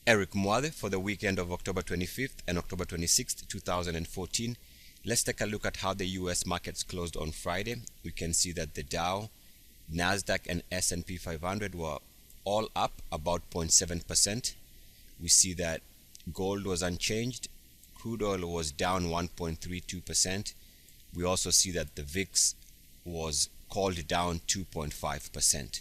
Eric Mwade for the weekend of October 25th and October 26th, 2014. Let's take a look at how the US markets closed on Friday. We can see that the Dow, NASDAQ, and S&P 500 were all up about 0.7%. We see that gold was unchanged. Crude oil was down 1.32%. We also see that the VIX was called down 2.5%.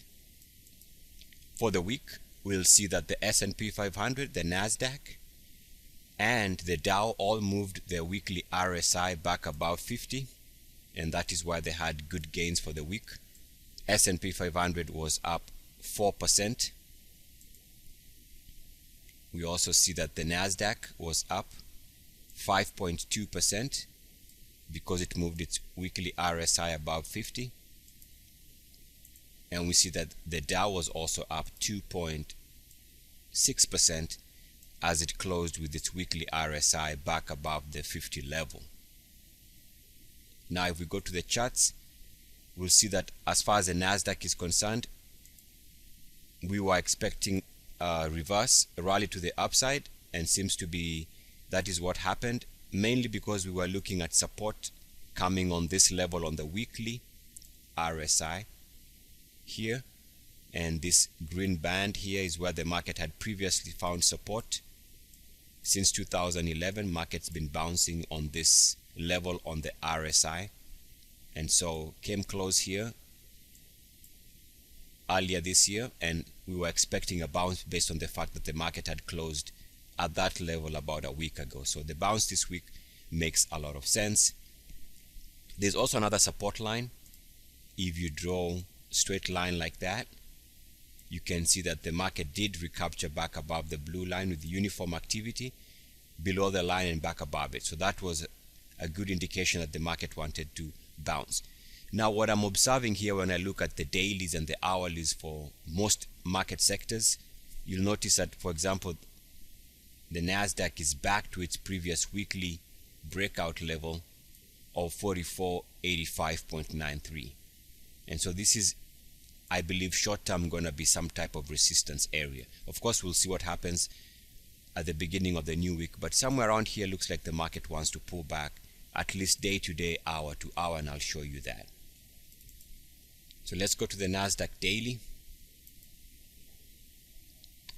For the week, we'll see that the S&P 500, the NASDAQ, and the Dow all moved their weekly RSI back above 50, and that is why they had good gains for the week. S&P 500 was up 4%. We also see that the NASDAQ was up 5.2% because it moved its weekly RSI above 50. And we see that the Dow was also up 2.6% as it closed with its weekly RSI back above the 50 level. Now if we go to the charts, we'll see that as far as the NASDAQ is concerned, we were expecting a reverse, a rally to the upside, and seems to be that is what happened, mainly because we were looking at support coming on this level on the weekly RSI here, and this green band here is where the market had previously found support. Since 2011, market's been bouncing on this level on the RSI, and so came close here earlier this year, and we were expecting a bounce based on the fact that the market had closed at that level about a week ago. So the bounce this week makes a lot of sense. There's also another support line. If you draw straight line like that, you can see that the market did recapture back above the blue line with uniform activity below the line and back above it. So that was a good indication that the market wanted to bounce. Now what I'm observing here when I look at the dailies and the hourlies for most market sectors, you'll notice that, for example, the NASDAQ is back to its previous weekly breakout level of 4485.93. And so this is, I believe, short term going to be some type of resistance area. Of course, we'll see what happens at the beginning of the new week, but somewhere around here looks like the market wants to pull back, at least day to day, hour to hour, and I'll show you that. So let's go to the NASDAQ daily.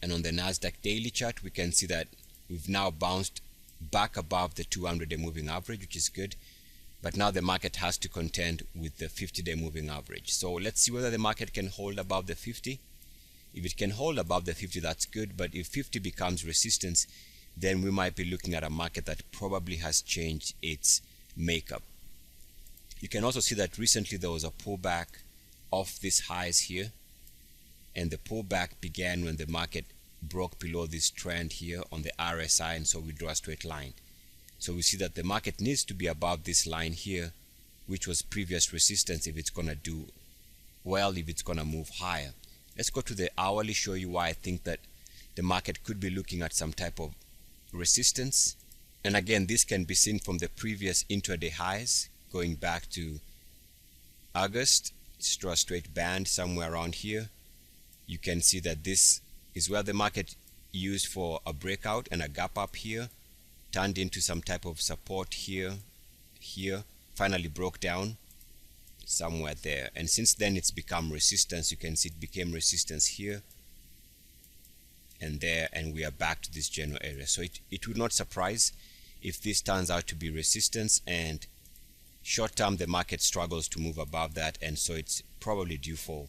And on the NASDAQ daily chart, we can see that we've now bounced back above the 200-day moving average, which is good. But now the market has to contend with the 50-day moving average. So let's see whether the market can hold above the 50. If it can hold above the 50, that's good. But if 50 becomes resistance, then we might be looking at a market that probably has changed its makeup. You can also see that recently there was a pullback off these highs here. And the pullback began when the market broke below this trend here on the RSI, and so we draw a straight line. So we see that the market needs to be above this line here, which was previous resistance if it's going to do well, if it's going to move higher. Let's go to the hourly, show you why I think that the market could be looking at some type of resistance. And again, this can be seen from the previous intraday highs going back to August. Let's draw a straight band somewhere around here. You can see that this is where the market used for a breakout and a gap up here, turned into some type of support here, finally broke down somewhere there. And since then it's become resistance. You can see it became resistance here and there, and we are back to this general area. So it would not surprise if this turns out to be resistance, and short term the market struggles to move above that, and so it's probably due for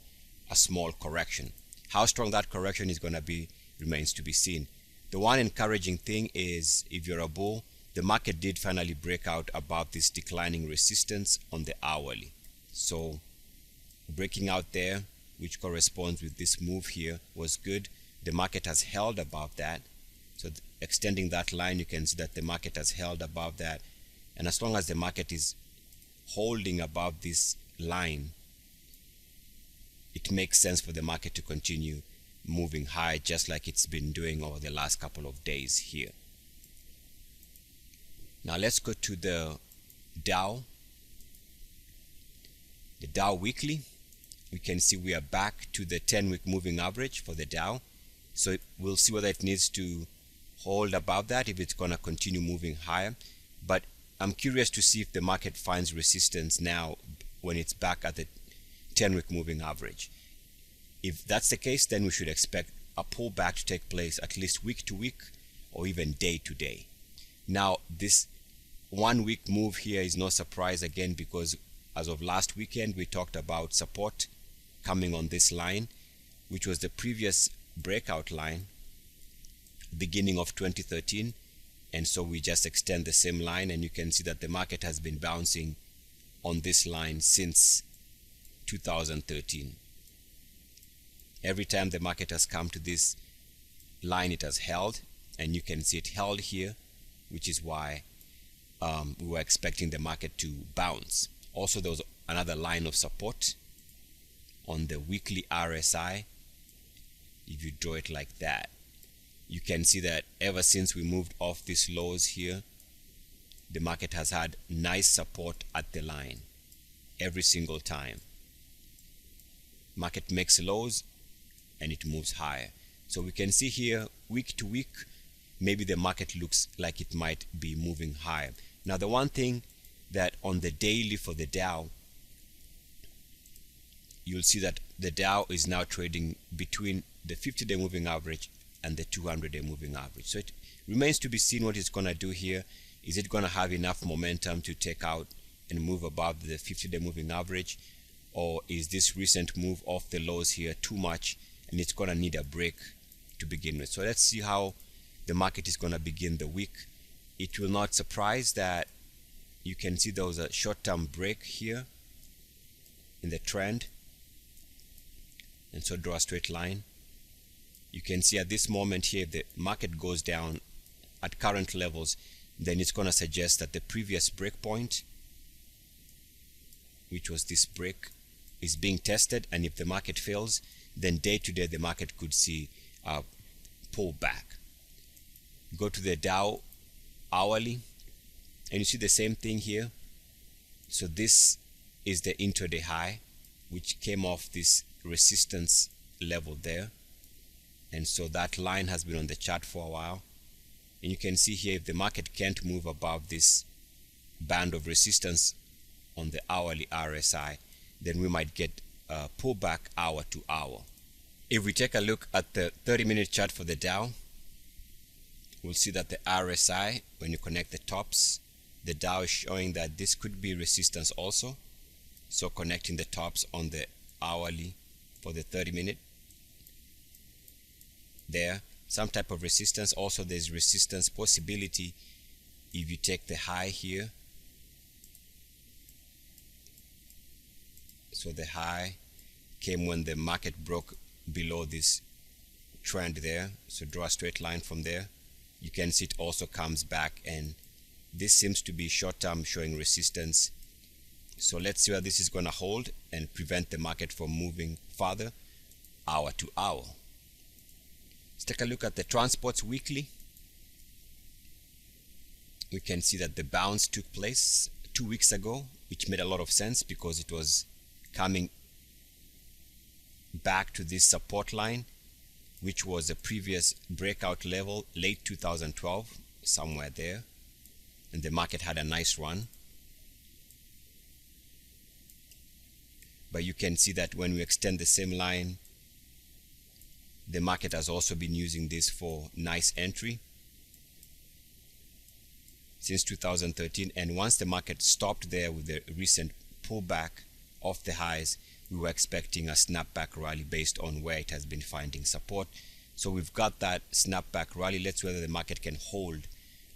a small correction. How strong that correction is going to be remains to be seen. The one encouraging thing is, if you're a bull, the market did finally break out above this declining resistance on the hourly. So breaking out there, which corresponds with this move here, was good. The market has held above that. So extending that line, you can see that the market has held above that. And as long as the market is holding above this line, it makes sense for the market to continue moving high, just like it's been doing over the last couple of days here. Now let's go to the Dow. The Dow weekly, we can see we are back to the 10-week moving average for the Dow. So we'll see whether it needs to hold above that, if it's going to continue moving higher. But I'm curious to see if the market finds resistance now when it's back at the 10-week moving average. If that's the case, then we should expect a pullback to take place at least week to week or even day to day. Now, this 1 week move here is no surprise again, because as of last weekend we talked about support coming on this line, which was the previous breakout line beginning of 2013, and so we just extend the same line, and you can see that the market has been bouncing on this line since 2013. Every time the market has come to this line, it has held, and you can see it held here, which is why we were expecting the market to bounce. Also, there was another line of support on the weekly RSI. If you draw it like that, you can see that ever since we moved off these lows here, the market has had nice support at the line every single time. Market makes lows and it moves higher. So we can see here, week to week, maybe the market looks like it might be moving higher. Now, the one thing that on the daily for the Dow, you'll see that the Dow is now trading between the 50-day moving average and the 200-day moving average. So it remains to be seen what it's going to do here. Is it going to have enough momentum to take out and move above the 50-day moving average, or is this recent move off the lows here too much and it's going to need a break to begin with? So let's see how the market is going to begin the week. It will not surprise that you can see there was a short-term break here in the trend, and so draw a straight line. You can see at this moment here, if the market goes down at current levels, then it's going to suggest that the previous break point, which was this break, is being tested, and if the market fails, then day to day the market could see a pullback. Go to the Dow hourly, and you see the same thing here. So this is the intraday high, which came off this resistance level there, and so that line has been on the chart for a while, and you can see here, if the market can't move above this band of resistance on the hourly RSI, then we might get a pullback hour to hour. If we take a look at the 30-minute chart for the Dow, we'll see that the RSI, when you connect the tops, the Dow is showing that this could be resistance also. So connecting the tops on the hourly for the 30-minute, there, some type of resistance. Also, there's resistance possibility if you take the high here. So the high came when the market broke below this trend there. So draw a straight line from there. You can see it also comes back, and this seems to be short-term showing resistance. So let's see where this is going to hold and prevent the market from moving further hour to hour. Let's take a look at the transports weekly. We can see that the bounce took place 2 weeks ago, which made a lot of sense because it was coming back to this support line, which was a previous breakout level late 2012, somewhere there, and the market had a nice run. But you can see that when we extend the same line, the market has also been using this for nice entry since 2013, and once the market stopped there with the recent pullback off the highs, we were expecting a snapback rally based on where it has been finding support. So we've got that snapback rally. Let's see whether the market can hold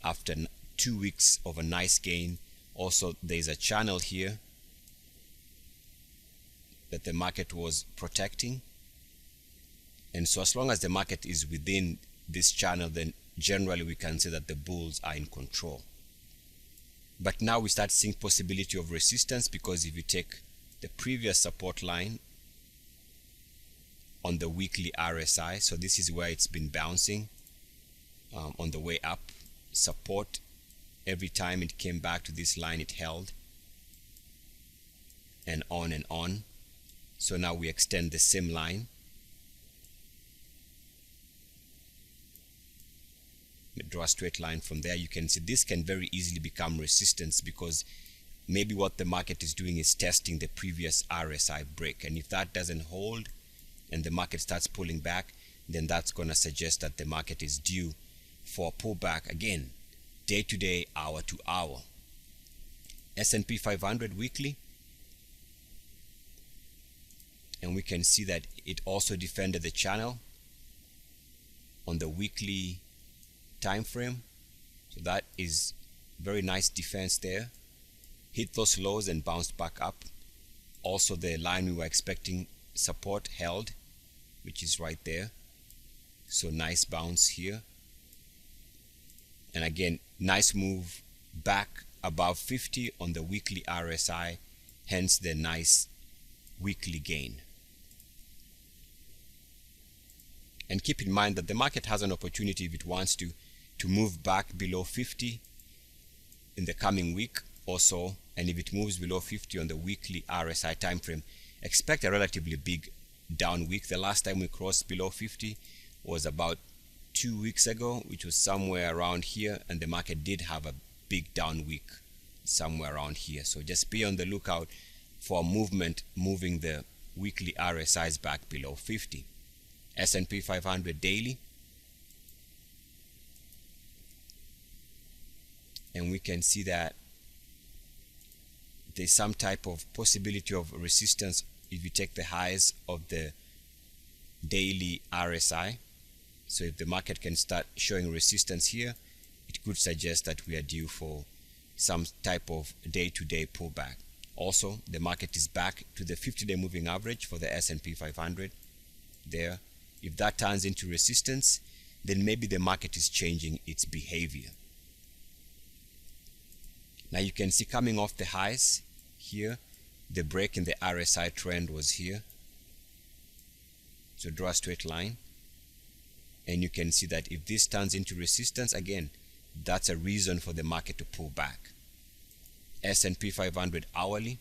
after 2 weeks of a nice gain. Also, there's a channel here that the market was protecting, and so as long as the market is within this channel, then generally we can say that the bulls are in control. But now we start seeing possibility of resistance, because if you take the previous support line on the weekly RSI, so this is where it's been bouncing on the way up, support, every time it came back to this line it held, and on and on. So now we extend the same line draw a straight line from there. You can see this can very easily become resistance, because maybe what the market is doing is testing the previous RSI break, and if that doesn't hold and the market starts pulling back, then that's going to suggest that the market is due for a pullback again, day to day, hour to hour. S&P 500 weekly, and we can see that it also defended the channel on the weekly time frame. So that is very nice defense there. Hit those lows and bounced back up. Also the line we were expecting support held, which is right there. So nice bounce here. And again, nice move back above 50 on the weekly RSI, hence the nice weekly gain. And keep in mind that the market has an opportunity, if it wants to move back below 50 in the coming week or so. And if it moves below 50 on the weekly RSI time frame, expect a relatively big down week. The last time we crossed below 50 was about 2 weeks ago, which was somewhere around here, and the market did have a big down week somewhere around here. So just be on the lookout for movement moving the weekly RSIs back below 50. S&P 500 daily, and we can see that there's some type of possibility of resistance if you take the highs of the daily RSI. So if the market can start showing resistance here, it could suggest that we are due for some type of day-to-day pullback. Also, the market is back to the 50-day moving average for the S&P 500 there. If that turns into resistance, then maybe the market is changing its behavior. Now you can see coming off the highs here, the break in the RSI trend was here. So draw a straight line, and you can see that if this turns into resistance again, that's a reason for the market to pull back. S&P 500 hourly,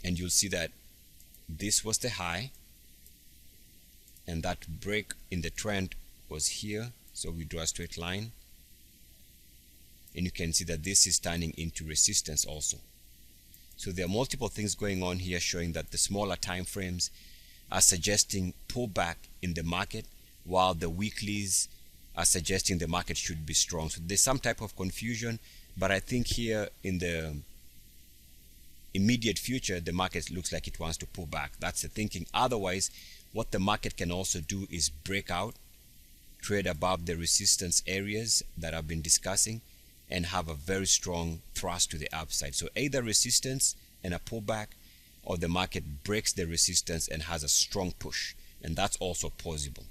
and you'll see that this was the high, and that break in the trend was here. So we draw a straight line, and you can see that this is turning into resistance also. So there are multiple things going on here showing that the smaller time frames are suggesting pullback in the market, while the weeklies are suggesting the market should be strong. So there's some type of confusion, but I think here in the immediate future, the market looks like it wants to pull back. That's the thinking. Otherwise, what the market can also do is break out, trade above the resistance areas that I've been discussing, and have a very strong thrust to the upside. So either resistance and a pullback, or the market breaks the resistance and has a strong push, and that's also possible.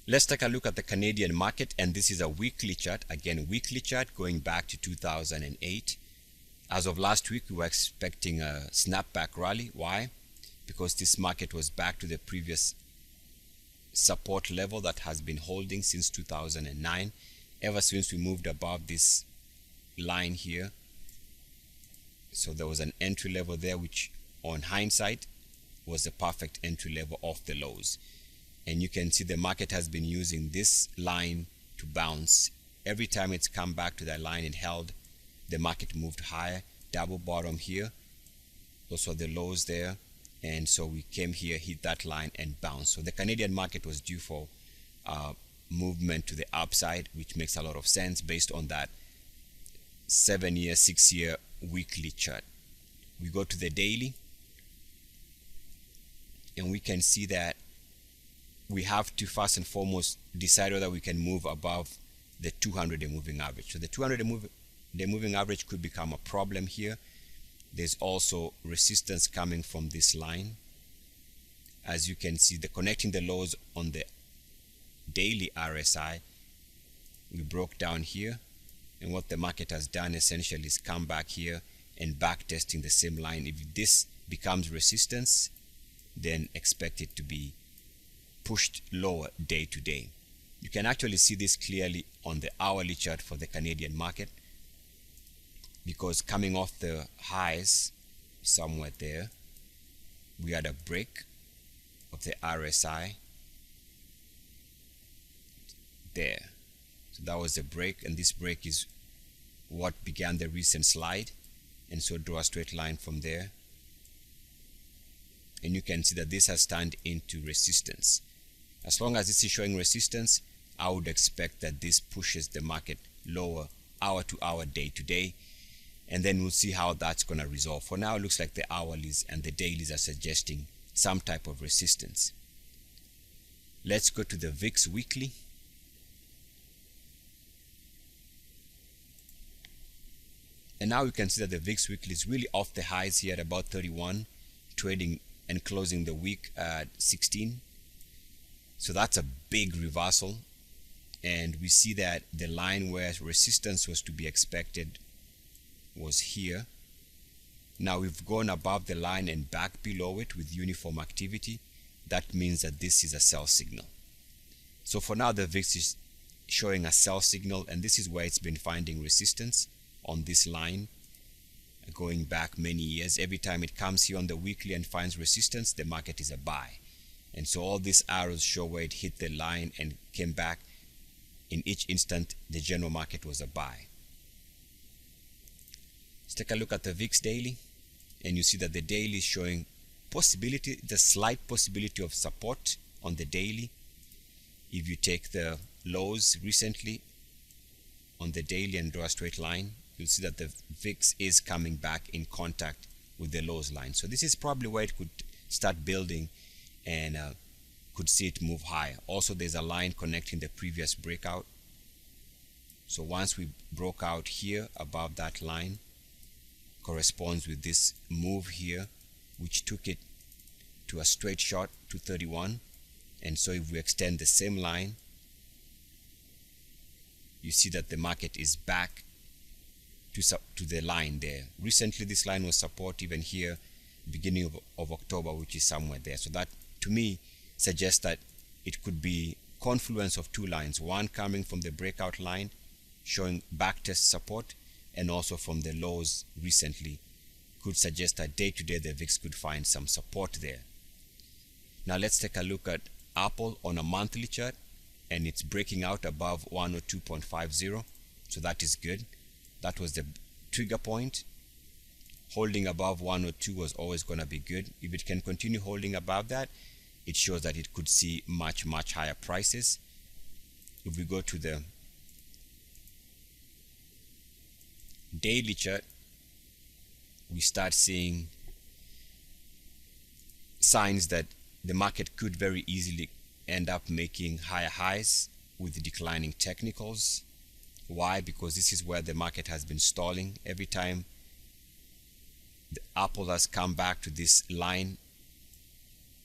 Let's take a look at the Canadian market, and this is a weekly chart. Again, weekly chart going back to 2008. As of last week, we were expecting a snapback rally. Why? Because this market was back to the previous support level that has been holding since 2009, ever since we moved above this line here. So there was an entry level there, which on hindsight was the perfect entry level off the lows. And you can see the market has been using this line to bounce. Every time it's come back to that line and held, the market moved higher, double bottom here. Those are the lows there. And so we came here, hit that line and bounced. So the Canadian market was due for movement to the upside, which makes a lot of sense based on that 7-year, 6-year weekly chart. We go to the daily, and we can see that we have to first and foremost decide whether we can move above the 200-day moving average. So the 200-day moving average could become a problem here. There's also resistance coming from this line. As you can see, connecting the lows on the daily RSI, we broke down here, and what the market has done essentially is come back here and back testing the same line. If this becomes resistance, then expect it to be pushed lower day to day. You can actually see this clearly on the hourly chart for the Canadian market, because coming off the highs somewhere there, we had a break of the RSI there. So that was the break, and this break is what began the recent slide, and so draw a straight line from there, and you can see that this has turned into resistance. As long as this is showing resistance, I would expect that this pushes the market lower hour to hour, day to day, and then we'll see how that's going to resolve. For now, it looks like the hourlies and the dailies are suggesting some type of resistance. Let's go to the VIX weekly. And now you can see that the VIX weekly is really off the highs here at about 31, trading and closing the week at 16. So that's a big reversal. And we see that the line where resistance was to be expected was here. Now we've gone above the line and back below it with uniform activity. That means that this is a sell signal. So for now, the VIX is showing a sell signal, and this is where it's been finding resistance on this line going back many years. Every time it comes here on the weekly and finds resistance, the market is a buy. And so all these arrows show where it hit the line and came back. In each instant, the general market was a buy. Let's take a look at the VIX daily, and you see that the daily is showing the slight possibility of support on the daily. If you take the lows recently on the daily and draw a straight line, you'll see that the VIX is coming back in contact with the lows line. So this is probably where it could start building and could see it move higher. Also, there's a line connecting the previous breakout. So once we broke out here above that line, corresponds with this move here, which took it to a straight shot to 31. And so if we extend the same line, you see that the market is back to the line there. Recently, this line was support even here, beginning of October, which is somewhere there. So that, to me, suggests that it could be confluence of two lines, one coming from the breakout line showing backtest support, and also from the lows recently, could suggest that day to day the VIX could find some support there. Now let's take a look at Apple on a monthly chart, and it's breaking out above 102.50, so that is good. That was the trigger point. Holding above 102 was always going to be good. If it can continue holding above that, it shows that it could see much higher prices. If we go to the daily chart, we start seeing signs that the market could very easily end up making higher highs with declining technicals. Why? Because this is where the market has been stalling. Every time the Apple has come back to this line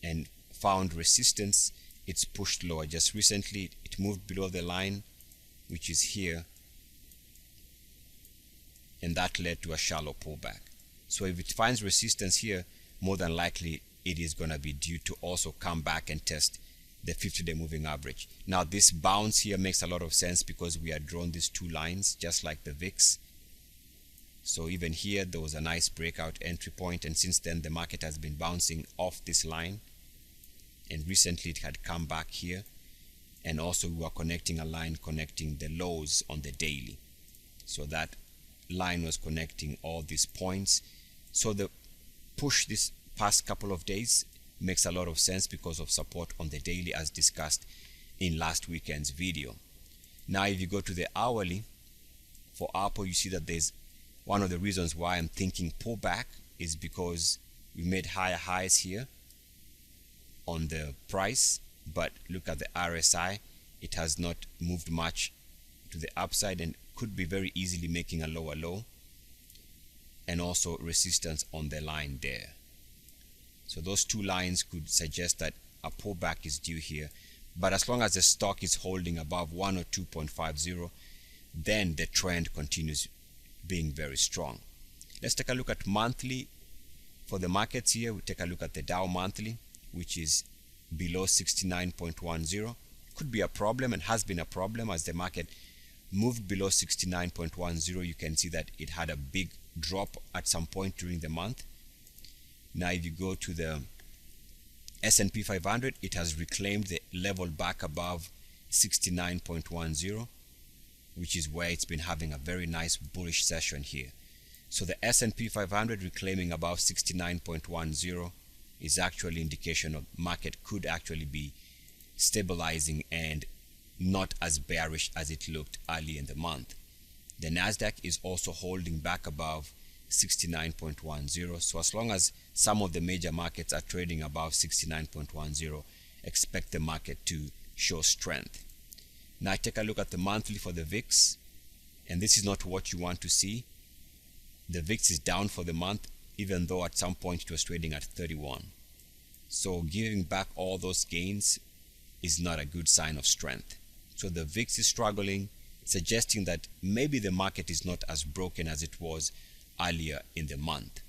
and found resistance, it's pushed lower. Just recently it moved below the line, which is here, and that led to a shallow pullback. So if it finds resistance here, more than likely it is going to be due to also come back and test the 50-day moving average. Now this bounce here makes a lot of sense because we had drawn these two lines just like the VIX. So even here there was a nice breakout entry point, and since then the market has been bouncing off this line, and recently it had come back here, and also we were connecting a line connecting the lows on the daily. So that line was connecting all these points. So the push this past couple of days makes a lot of sense because of support on the daily, as discussed in last weekend's video. Now if you go to the hourly for Apple, you see that there's one of the reasons why I'm thinking pullback is because we made higher highs here on the price, but look at the RSI, it has not moved much to the upside and could be very easily making a lower low, and also resistance on the line there. So those two lines could suggest that a pullback is due here, but as long as the stock is holding above 102.50, then the trend continues being very strong. Let's take a look at monthly for the markets here. We take a look at the Dow monthly, which is below 69.10. Could be a problem and has been a problem as the market moved below 69.10. You can see that it had a big drop at some point during the month. Now if you go to the S&P 500, it has reclaimed the level back above 69.10, which is where it's been having a very nice bullish session here. So the S&P 500 reclaiming above 69.10 is actually indication of market could actually be stabilizing and not as bearish as it looked early in the month. The NASDAQ is also holding back above 69.10. So as long as some of the major markets are trading above 69.10, expect the market to show strength. Now take a look at the monthly for the VIX, and this is not what you want to see. The VIX is down for the month, even though at some point it was trading at 31. So giving back all those gains is not a good sign of strength. So the VIX is struggling, suggesting that maybe the market is not as broken as it was earlier in the month.